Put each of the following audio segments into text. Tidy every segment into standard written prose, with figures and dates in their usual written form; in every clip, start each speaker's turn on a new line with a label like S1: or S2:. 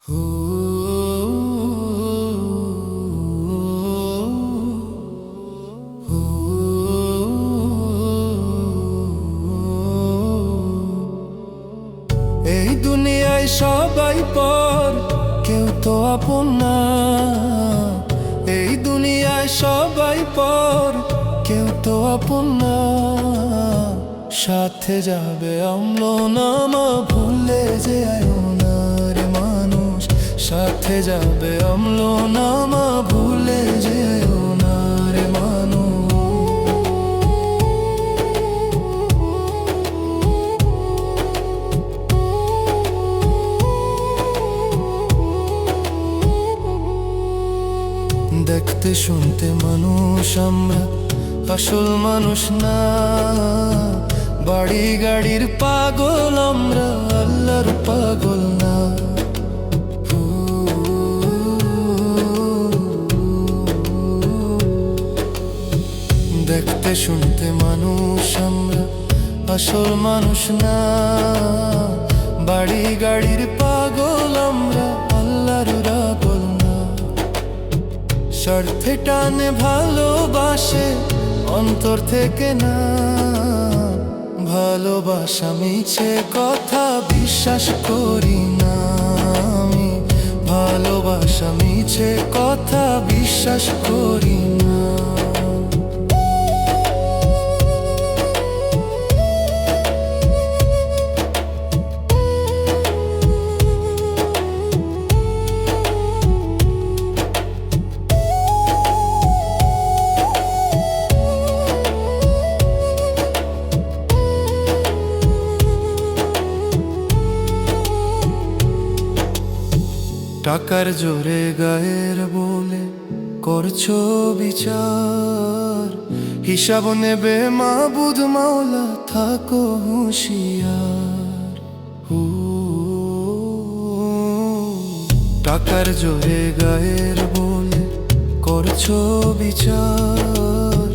S1: এই দুনিয়ায় সবাই পর, কেউ তো আপন না। এই দুনিয়ায় সবাই পর, কেউ তো আপন না। সাথে যাবে আমলো নামা, ভুলে যে আয়ো না রে মানুষ। সাথে যাবে আমলো নামা, ভুলে যে আয়ো না রে মানুষ। দেখতে শুনতে মানুষ আমরা, আসল মানুষ না। বাড়ি গাড়ির পাগল আমরা, আল্লাহর পাগল না। দেখতে শুনতে মানুষ আমরা, আসল মানুষ না। বাড়ি গাড়ির পাগল আমরা, আল্লাহর পাগল না। স্বার্থে টানে ভালোবাসে অন্তর থেকে না। ভালোবাসা মিছে কথা বিশ্বাস করি না আমি। ভালোবাসা মিছে কথা বিশ্বাস করি না। টাকার জোরে গায়ের বলে করছো বিচার। হিসাব নেবে মাবুদ মাওলা, থাকো হুঁশিয়ার। টাকার জোরে গায়ের বলে করছো বিচার।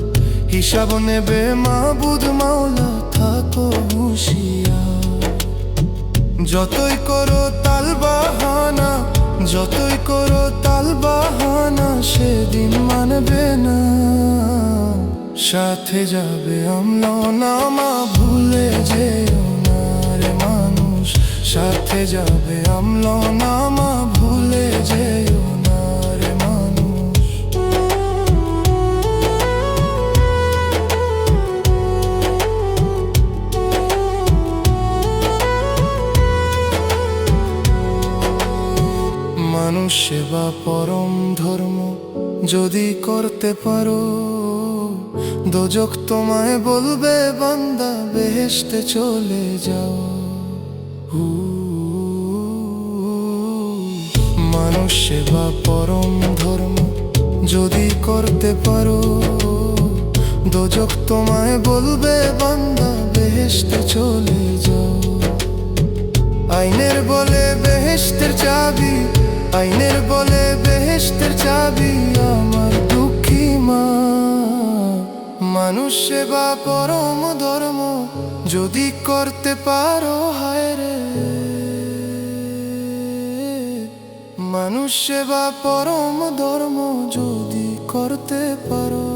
S1: হিসাব নেবে মাবুদ মাওলা, থাকো হুঁশিয়ার। যতই করো তাল বাহানা, যতই করো তাল বাহানা, সেদিন মানবে না। সাথে যাবে আমলো নামা, ভুলে যেও না রে মানুষ। সাথে যাবে আমলো নামা, ভুলে যেও না রে মানুষ। মানুষ সেবা পরম ধর্ম যদি করতে পারো, দোজখ তোমায় বলবে বান্দা, বেহেশতে চলে যাও। মানুষ সেবা পরম ধর্ম যদি করতে পারো, দোজখ তোমায় বলবে বান্দা, বেহেশতে চলে যাও। আইনের বলে বেহেশতের চাবি, আইনের বলে বেহেশতের চাবি আমার দুঃখী মা। মানুষ সেবা পরম ধর্ম যদি করতে পারো, হায় রে। মানুষ সেবা পরম ধর্ম যদি করতে পারো।